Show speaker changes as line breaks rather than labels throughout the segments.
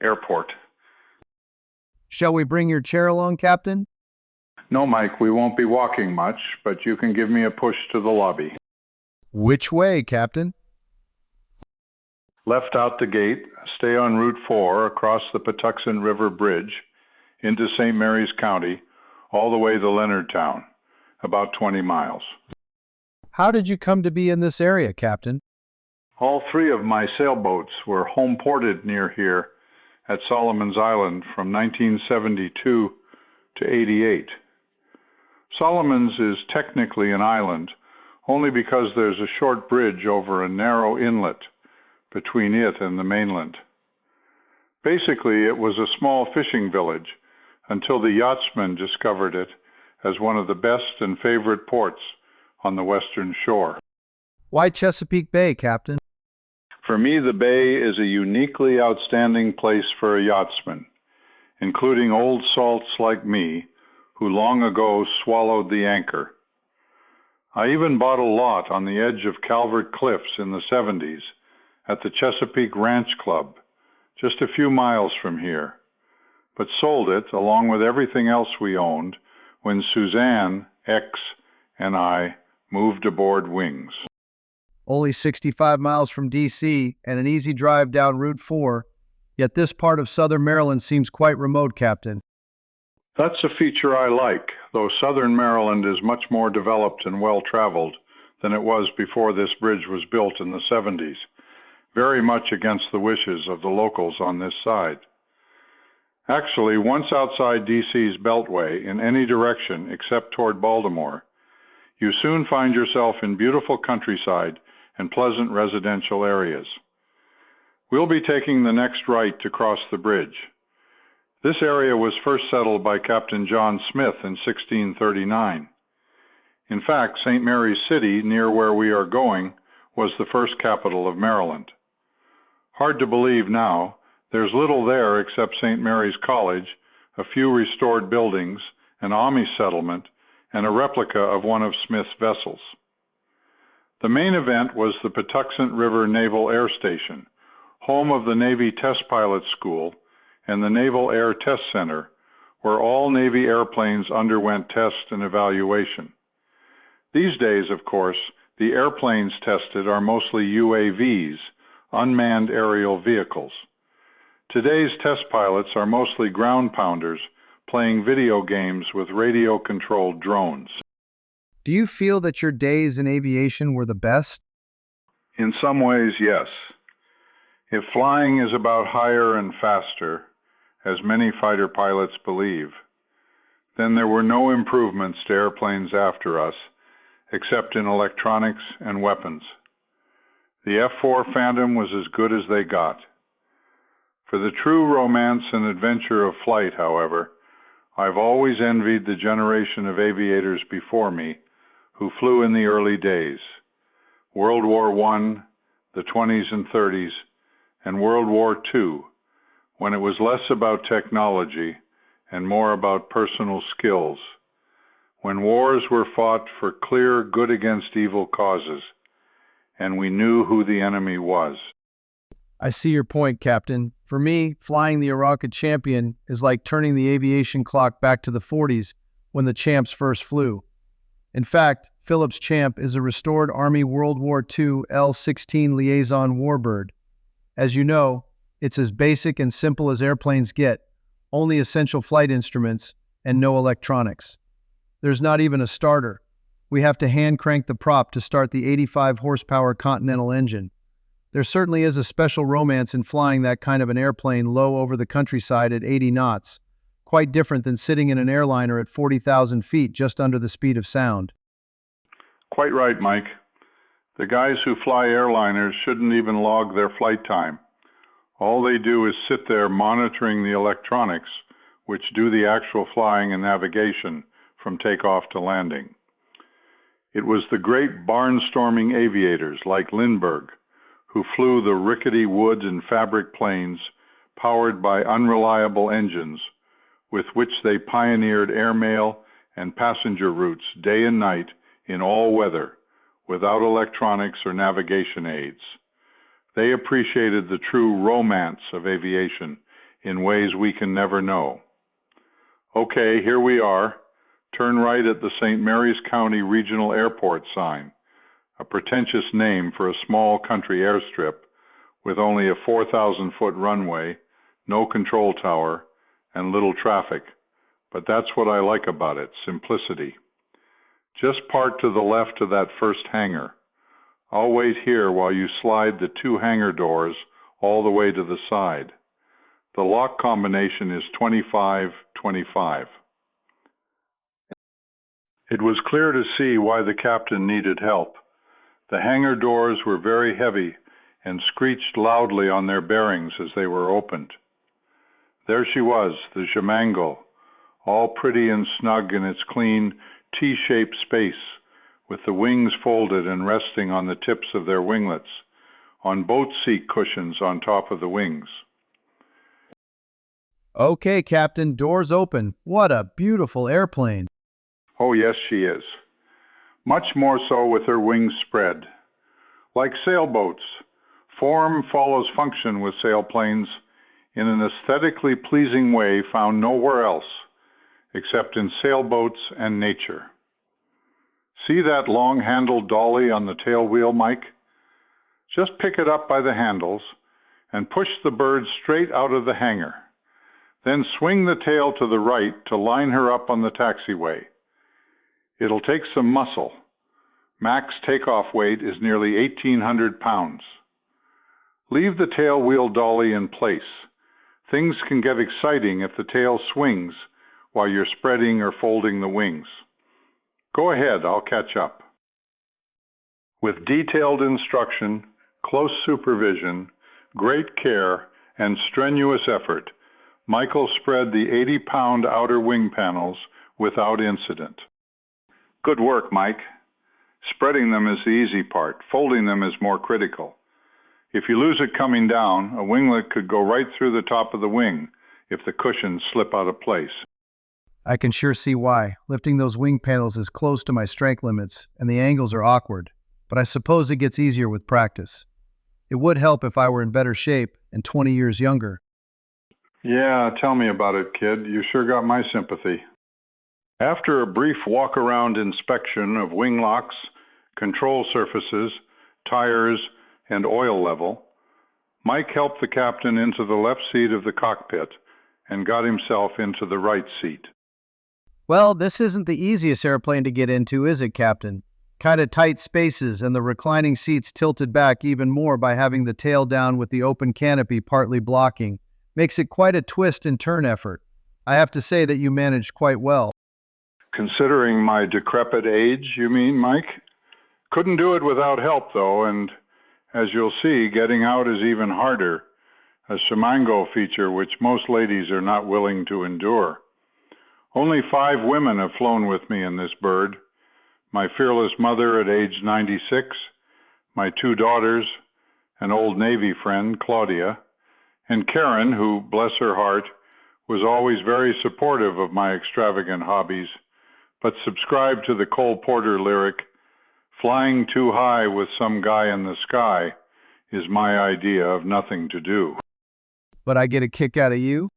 airport.
Shall we bring your chair along, Captain?
No, Mike, we won't be walking much, but you can give me a push to the lobby.
Which way, Captain?
Left out the gate, stay on Route 4 across the Patuxent River Bridge into St. Mary's County, all the way to Leonardtown, about 20 miles.
How did you come to be in this area, Captain?
All three of my sailboats were home ported near here at Solomon's Island from 1972 to 88. Solomon's is technically an island only because there's a short bridge over a narrow inlet between it and the mainland. Basically, it was a small fishing village until the yachtsmen discovered it as one of the best and favorite ports on the western shore.
Why Chesapeake Bay, Captain?
For me, the bay is a uniquely outstanding place for a yachtsman, including old salts like me, who long ago swallowed the anchor. I even bought a lot on the edge of Calvert Cliffs in the 70s at the Chesapeake Ranch Club, just a few miles from here, but sold it along with everything else we owned when Suzanne, X, and I moved aboard Wings.
Only 65 miles from D.C. and an easy drive down Route 4, yet this part of southern Maryland seems quite remote, Captain.
That's a feature I like, though southern Maryland is much more developed and well-traveled than it was before this bridge was built in the 70s, very much against the wishes of the locals on this side. Actually, once outside D.C.'s Beltway in any direction except toward Baltimore, you soon find yourself in beautiful countryside and pleasant residential areas. We'll be taking the next right to cross the bridge. This area was first settled by Captain John Smith in 1639. In fact, St. Mary's City, near where we are going, was the first capital of Maryland. Hard to believe now, there's little there except St. Mary's College, a few restored buildings, an Amish settlement, and a replica of one of Smith's vessels. The main event was the Patuxent River Naval Air Station, home of the Navy Test Pilot School and the Naval Air Test Center, where all Navy airplanes underwent test and evaluation. These days, of course, the airplanes tested are mostly UAVs, unmanned aerial vehicles. Today's test pilots are mostly ground pounders playing video games with radio-controlled drones.
Do you feel that your days in aviation were the best?
In some ways, yes. If flying is about higher and faster, as many fighter pilots believe, then there were no improvements to airplanes after us, except in electronics and weapons. The F-4 Phantom was as good as they got. For the true romance and adventure of flight, however, I've always envied the generation of aviators before me who flew in the early days. World War I, the 20s and 30s, and World War II, when it was less about technology and more about personal skills, when wars were fought for clear good against evil causes, and we knew who the enemy was.
I see your point, Captain. For me, flying the Iraqi Champion is like turning the aviation clock back to the 40s when the Champs first flew. In fact, Phillips Champ is a restored Army World War II L-16 Liaison Warbird. As you know, it's as basic and simple as airplanes get, only essential flight instruments and no electronics. There's not even a starter. We have to hand crank the prop to start the 85 horsepower Continental engine. There certainly is a special romance in flying that kind of an airplane low over the countryside at 80 knots, quite different than sitting in an airliner at 40,000 feet just under the speed of sound.
Quite right, Mike. The guys who fly airliners shouldn't even log their flight time. All they do is sit there monitoring the electronics, which do the actual flying and navigation from takeoff to landing. It was the great barnstorming aviators like Lindbergh who flew the rickety wood and fabric planes powered by unreliable engines with which they pioneered airmail and passenger routes day and night in all weather without electronics or navigation aids. They appreciated the true romance of aviation in ways we can never know. Okay, here we are. Turn right at the St. Mary's County Regional Airport sign, a pretentious name for a small country airstrip with only a 4,000-foot runway, no control tower, and little traffic. But that's what I like about it, simplicity. Just park to the left of that first hangar. I'll wait here while you slide the 2 hangar doors all the way to the side. The lock combination is 25-25. It was clear to see why the captain needed help. The hangar doors were very heavy and screeched loudly on their bearings as they were opened. There she was, the Jamango, all pretty and snug in its clean T-shaped space, with the wings folded and resting on the tips of their winglets, on boat seat cushions on top of the wings.
Okay, Captain, doors open. What a beautiful airplane.
Oh, yes, she is. Much more so with her wings spread. Like sailboats, form follows function with sailplanes in an aesthetically pleasing way found nowhere else, except in sailboats and nature. See that long-handled dolly on the tail wheel, Mike? Just pick it up by the handles and push the bird straight out of the hangar. Then swing the tail to the right to line her up on the taxiway. It'll take some muscle. Max takeoff weight is nearly 1,800 pounds. Leave the tail wheel dolly in place. Things can get exciting if the tail swings while you're spreading or folding the wings. Go ahead, I'll catch up. With detailed instruction, close supervision, great care, and strenuous effort, Michael spread the 80-pound outer wing panels without incident. Good work, Mike. Spreading them is the easy part. Folding them is more critical. If you lose it coming down, a winglet could go right through the top of the wing if the cushions slip out of place.
I can sure see why. Lifting those wing panels is close to my strength limits, and the angles are awkward. But I suppose it gets easier with practice. It would help if I were in better shape and 20 years younger.
Yeah, tell me about it, kid. You sure got my sympathy. After a brief walk-around inspection of wing locks, control surfaces, tires, and oil level, Mike helped the captain into the left seat of the cockpit and got himself into the right seat.
Well, this isn't the easiest airplane to get into, is it, Captain? Kind of tight spaces and the reclining seats tilted back even more by having the tail down with the open canopy partly blocking. Makes it quite a twist and turn effort. I have to say that you managed quite well.
Considering my decrepit age, you mean, Mike? Couldn't do it without help, though, and as you'll see, getting out is even harder, a Jamango feature which most ladies are not willing to endure. Only 5 women have flown with me in this bird. My fearless mother at age 96, my 2 daughters, an old Navy friend, Claudia, and Karen, who, bless her heart, was always very supportive of my extravagant hobbies, but subscribed to the Cole Porter lyric, "Flying too high with some guy in the sky is my idea of nothing to do."
But I get a kick out of you?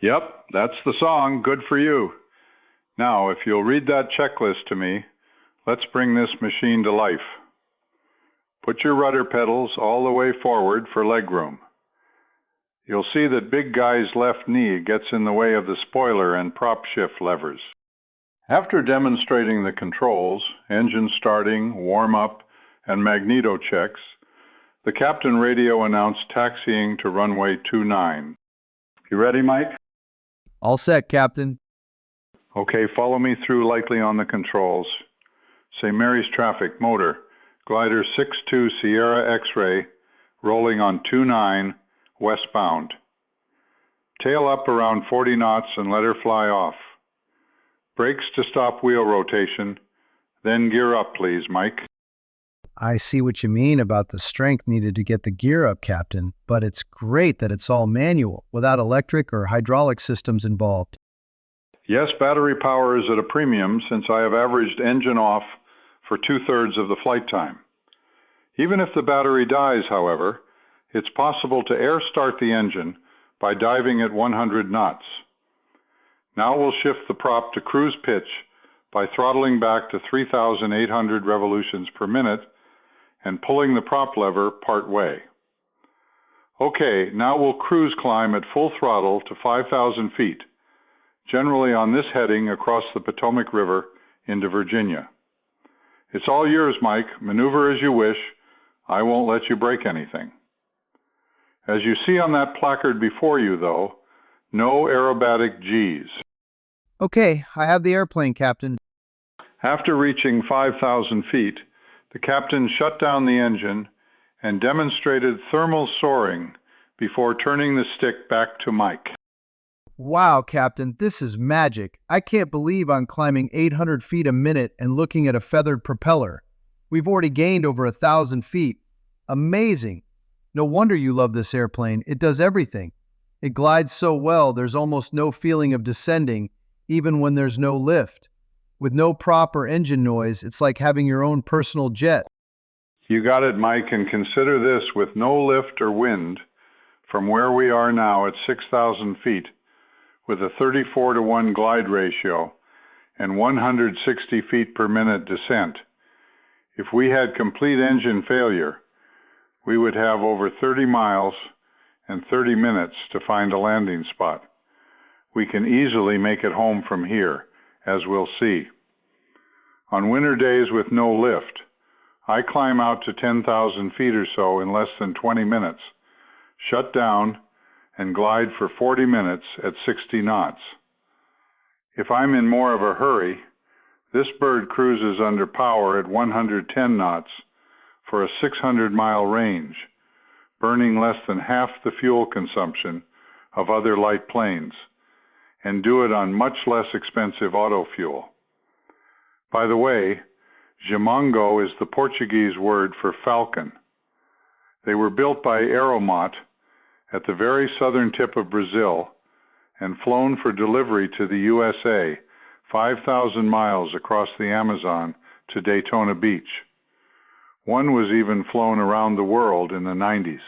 Yep, that's the song. Good for you. Now, if you'll read that checklist to me, let's bring this machine to life. Put your rudder pedals all the way forward for legroom. You'll see that big guy's left knee gets in the way of the spoiler and prop shift levers. After demonstrating the controls, engine starting, warm-up, and magneto checks, the captain radio announced taxiing to runway 29. You ready, Mike?
All set, Captain.
Okay, follow me through lightly on the controls. St. Mary's traffic, motor, glider 62 Sierra X-ray, rolling on 29, westbound. Tail up around 40 knots and let her fly off. Brakes to stop wheel rotation, then gear up, please, Mike.
I see what you mean about the strength needed to get the gear up, Captain, but it's great that it's all manual, without electric or hydraulic systems involved.
Yes, battery power is at a premium since I have averaged engine off for 2/3 of the flight time. Even if the battery dies, however, it's possible to air start the engine by diving at 100 knots. Now we'll shift the prop to cruise pitch by throttling back to 3,800 revolutions per minute and pulling the prop lever part way. Okay, now we'll cruise climb at full throttle to 5,000 feet, generally on this heading across the Potomac River into Virginia. It's all yours, Mike. Maneuver as you wish. I won't let you break anything. As you see on that placard before you, though, no aerobatic Gs.
Okay, I have the airplane, Captain.
After reaching 5,000 feet, the captain shut down the engine and demonstrated thermal soaring before turning the stick back to Mike.
Wow, Captain, this is magic. I can't believe I'm climbing 800 feet a minute and looking at a feathered propeller. We've already gained over 1,000 feet. Amazing. No wonder you love this airplane. It does everything. It glides so well, there's almost no feeling of descending, even when there's no lift. With no prop or engine noise, it's like having your own personal jet.
You got it, Mike, and consider this: with no lift or wind, from where we are now at 6,000 feet, with a 34-to-1 glide ratio and 160 feet per minute descent. If we had complete engine failure, we would have over 30 miles and 30 minutes to find a landing spot. We can easily make it home from here, as we'll see. On winter days with no lift, I climb out to 10,000 feet or so in less than 20 minutes, shut down, and glide for 40 minutes at 60 knots. If I'm in more of a hurry, this bird cruises under power at 110 knots for a 600-mile range, burning less than half the fuel consumption of other light planes, and do it on much less expensive auto fuel. By the way, Jamongo is the Portuguese word for falcon. They were built by Aeromot at the very southern tip of Brazil and flown for delivery to the USA, 5,000 miles across the Amazon to Daytona Beach. One was even flown around the world in the 90s.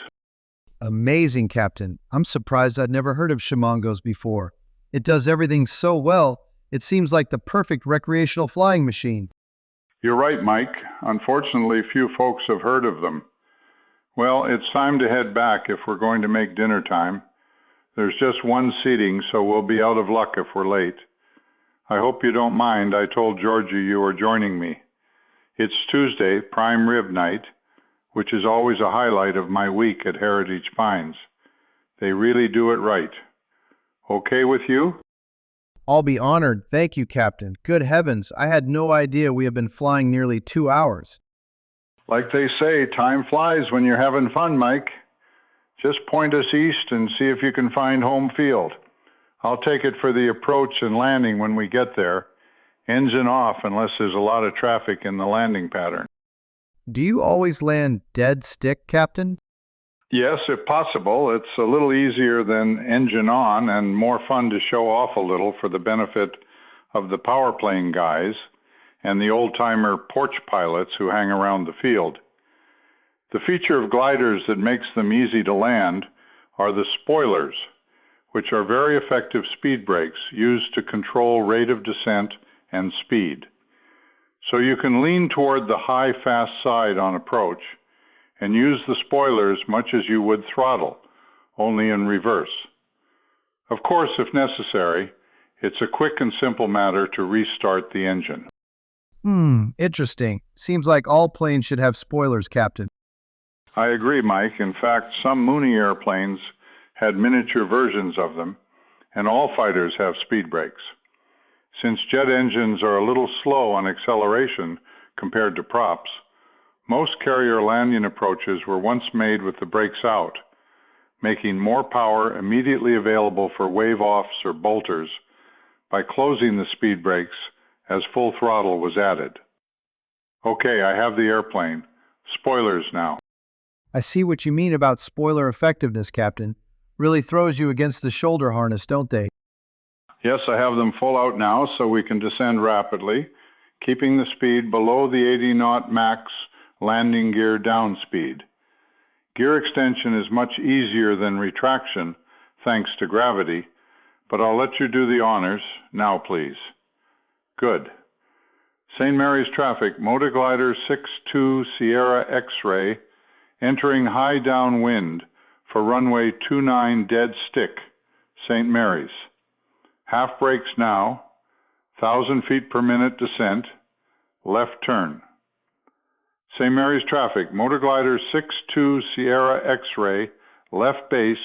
Amazing, Captain. I'm surprised I'd never heard of Shimongos before. It does everything so well, it seems like the perfect recreational flying machine.
You're right, Mike. Unfortunately, few folks have heard of them. Well, it's time to head back if we're going to make dinner time. There's just one seating, so we'll be out of luck if we're late. I hope you don't mind. I told Georgia you were joining me. It's Tuesday, prime rib night, which is always a highlight of my week at Heritage Pines. They really do it right. Okay with you?
I'll be honored. Thank you, Captain. Good heavens, I had no idea we have been flying nearly 2 hours.
Like they say, time flies when you're having fun, Mike. Just point us east and see if you can find home field. I'll take it for the approach and landing when we get there. Engine off unless there's a lot of traffic in the landing pattern.
Do you always land dead stick, Captain?
Yes, if possible. It's a little easier than engine on and more fun to show off a little for the benefit of the power plane guys and the old-timer porch pilots who hang around the field. The feature of gliders that makes them easy to land are the spoilers, which are very effective speed brakes used to control rate of descent and speed. So you can lean toward the high, fast side on approach and use the spoilers much as you would throttle, only in reverse. Of course, if necessary, it's a quick and simple matter to restart the engine.
Interesting. Seems like all planes should have spoilers, Captain.
I agree, Mike. In fact, some Mooney airplanes had miniature versions of them, and all fighters have speed brakes. Since jet engines are a little slow on acceleration compared to props, most carrier landing approaches were once made with the brakes out, making more power immediately available for wave-offs or bolters by closing the speed brakes as full throttle was added. Okay, I have the airplane. Spoilers now.
I see what you mean about spoiler effectiveness, Captain. Really throws you against the shoulder harness, don't they?
Yes, I have them full out now so we can descend rapidly, keeping the speed below the 80 knot max landing gear down speed. Gear extension is much easier than retraction thanks to gravity, but I'll let you do the honors now, please. Good. St. Mary's traffic, motor glider 62 Sierra X-ray, entering high downwind for runway 29 dead stick, St. Mary's. Half brakes now, 1,000 feet per minute descent, left turn. St. Mary's traffic, motor glider 62 Sierra X-ray, left base,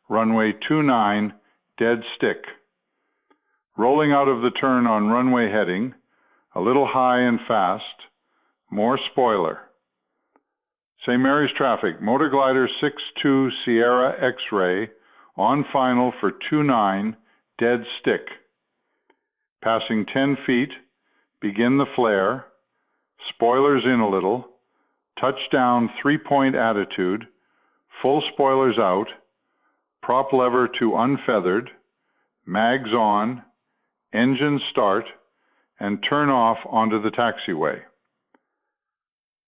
runway 29, dead stick. Rolling out of the turn on runway heading, a little high and fast, more spoiler. St. Mary's traffic, motor glider 62 Sierra X-ray, on final for 29, dead stick. Passing 10 feet, begin the flare, spoilers in a little, touchdown 3-point attitude, full spoilers out, prop lever to unfeathered, mags on, engine start, and turn off onto the taxiway.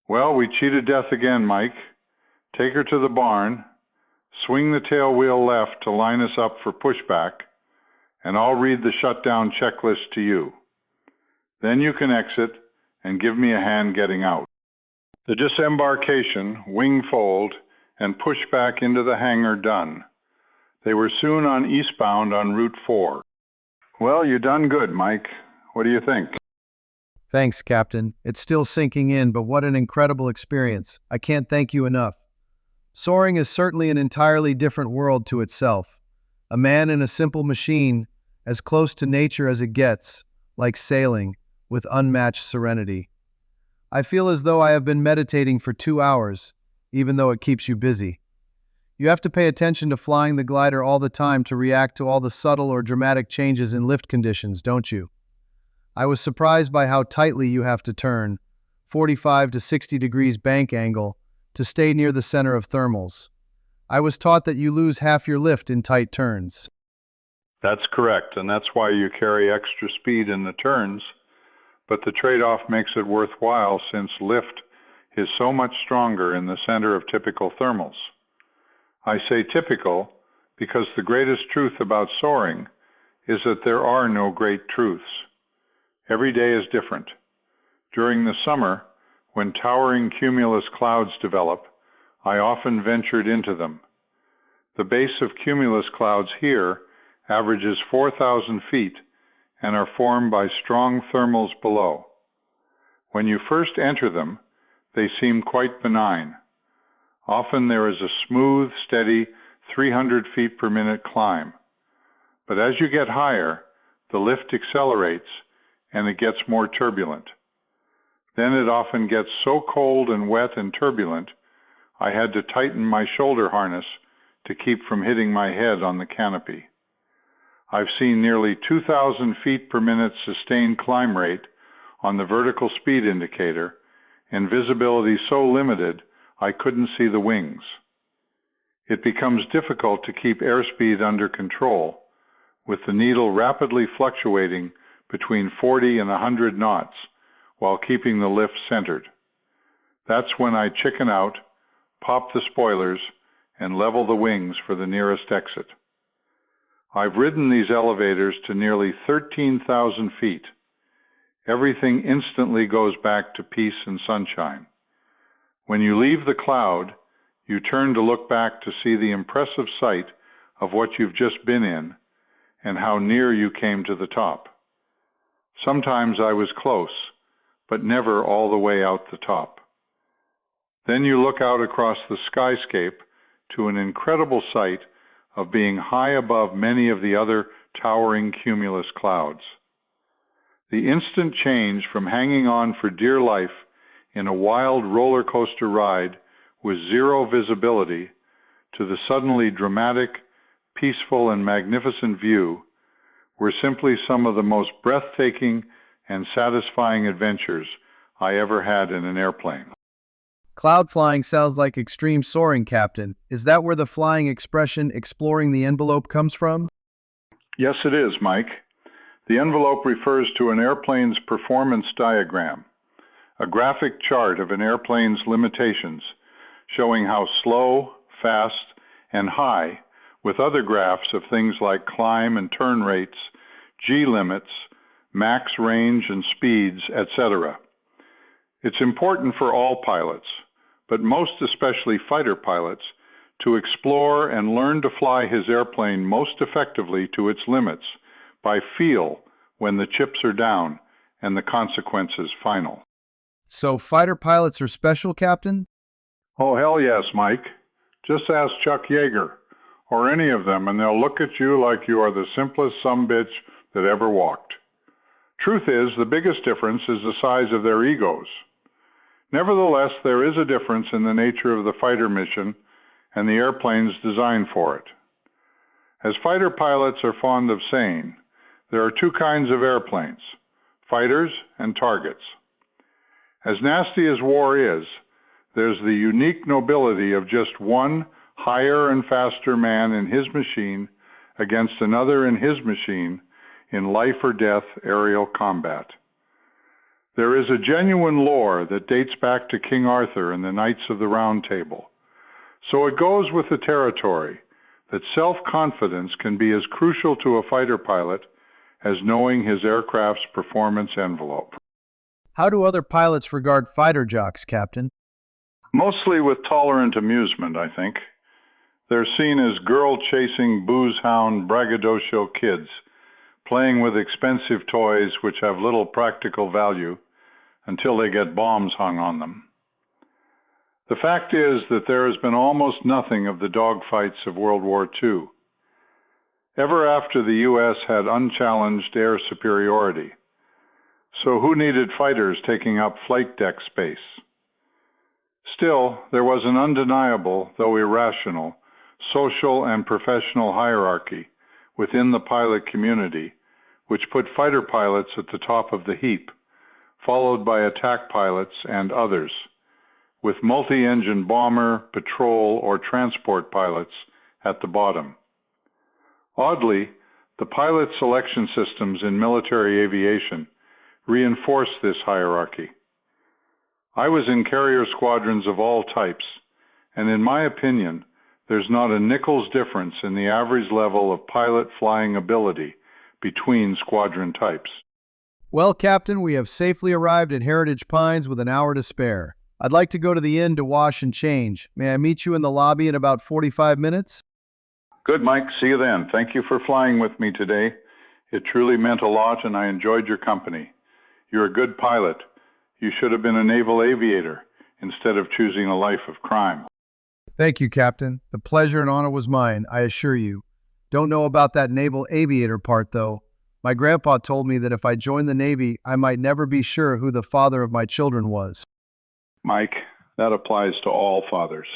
Well, we cheated death again, Mike. Take her to the barn, swing the tail wheel left to line us up for pushback, and I'll read the shutdown checklist to you. Then you can exit and give me a hand getting out. The disembarkation, wing fold, and push back into the hangar done. They were soon on eastbound on Route 4. Well, you done good, Mike. What do you think?
Thanks, Captain. It's still sinking in, but what an incredible experience. I can't thank you enough. Soaring is certainly an entirely different world to itself. A man in a simple machine, as close to nature as it gets, like sailing, with unmatched serenity. I feel as though I have been meditating for 2 hours, even though it keeps you busy. You have to pay attention to flying the glider all the time to react to all the subtle or dramatic changes in lift conditions, don't you? I was surprised by how tightly you have to turn, 45 to 60 degrees bank angle, to stay near the center of thermals. I was taught that you lose half your lift in tight turns.
That's correct, and that's why you carry extra speed in the turns, but the trade-off makes it worthwhile since lift is so much stronger in the center of typical thermals. I say typical because the greatest truth about soaring is that there are no great truths. Every day is different. During the summer, when towering cumulus clouds develop, I often ventured into them. The base of cumulus clouds here averages 4,000 feet and are formed by strong thermals below. When you first enter them, they seem quite benign. Often there is a smooth, steady 300 feet per minute climb. But as you get higher, the lift accelerates and it gets more turbulent. Then it often gets so cold and wet and turbulent, I had to tighten my shoulder harness to keep from hitting my head on the canopy. I've seen nearly 2,000 feet per minute sustained climb rate on the vertical speed indicator, and visibility so limited I couldn't see the wings. It becomes difficult to keep airspeed under control, with the needle rapidly fluctuating between 40 and 100 knots while keeping the lift centered. That's when I chicken out, pop the spoilers, and level the wings for the nearest exit. I've ridden these elevators to nearly 13,000 feet. Everything instantly goes back to peace and sunshine. When you leave the cloud, you turn to look back to see the impressive sight of what you've just been in and how near you came to the top. Sometimes I was close, but never all the way out the top. Then you look out across the skyscape to an incredible sight of being high above many of the other towering cumulus clouds. The instant change from hanging on for dear life in a wild roller coaster ride with zero visibility to the suddenly dramatic, peaceful, and magnificent view were simply some of the most breathtaking and satisfying adventures I ever had in an airplane.
Cloud flying sounds like extreme soaring, Captain. Is that where the flying expression exploring the envelope comes from?
Yes, it is, Mike. The envelope refers to an airplane's performance diagram, a graphic chart of an airplane's limitations, showing how slow, fast, and high with other graphs of things like climb and turn rates, G limits, max range and speeds, etc. It's important for all pilots, but most especially fighter pilots, to explore and learn to fly his airplane most effectively to its limits by feel when the chips are down and the consequences final.
So fighter pilots are special, Captain?
Oh, hell yes, Mike. Just ask Chuck Yeager, or any of them, and they'll look at you like you are the simplest sumbitch that ever walked. Truth is, the biggest difference is the size of their egos. Nevertheless, there is a difference in the nature of the fighter mission and the airplanes designed for it. As fighter pilots are fond of saying, there are two kinds of airplanes, fighters and targets. As nasty as war is, there's the unique nobility of just one higher and faster man in his machine against another in his machine in life or death aerial combat. There is a genuine lore that dates back to King Arthur and the Knights of the Round Table. So it goes with the territory that self-confidence can be as crucial to a fighter pilot as knowing his aircraft's performance envelope.
How do other pilots regard fighter jocks, Captain?
Mostly with tolerant amusement, I think. They're seen as girl-chasing, booze-hound, braggadocio kids, playing with expensive toys which have little practical value until they get bombs hung on them. The fact is that there has been almost nothing of the dogfights of World War II, ever after the U.S. had unchallenged air superiority. So who needed fighters taking up flight deck space? Still, there was an undeniable, though irrational, social and professional hierarchy within the pilot community, which put fighter pilots at the top of the heap, followed by attack pilots and others, with multi-engine bomber, patrol, or transport pilots at the bottom. Oddly, the pilot selection systems in military aviation reinforce this hierarchy. I was in carrier squadrons of all types, and in my opinion, there's not a nickel's difference in the average level of pilot flying ability between squadron types.
Well, Captain, we have safely arrived at Heritage Pines with an hour to spare. I'd like to go to the inn to wash and change. May I meet you in the lobby in about 45 minutes?
Good, Mike. See you then. Thank you for flying with me today. It truly meant a lot, and I enjoyed your company. You're a good pilot. You should have been a naval aviator instead of choosing a life of crime.
Thank you, Captain. The pleasure and honor was mine, I assure you. Don't know about that naval aviator part, though. My grandpa told me that if I joined the Navy, I might never be sure who the father of my children was.
Mike, that applies to all fathers.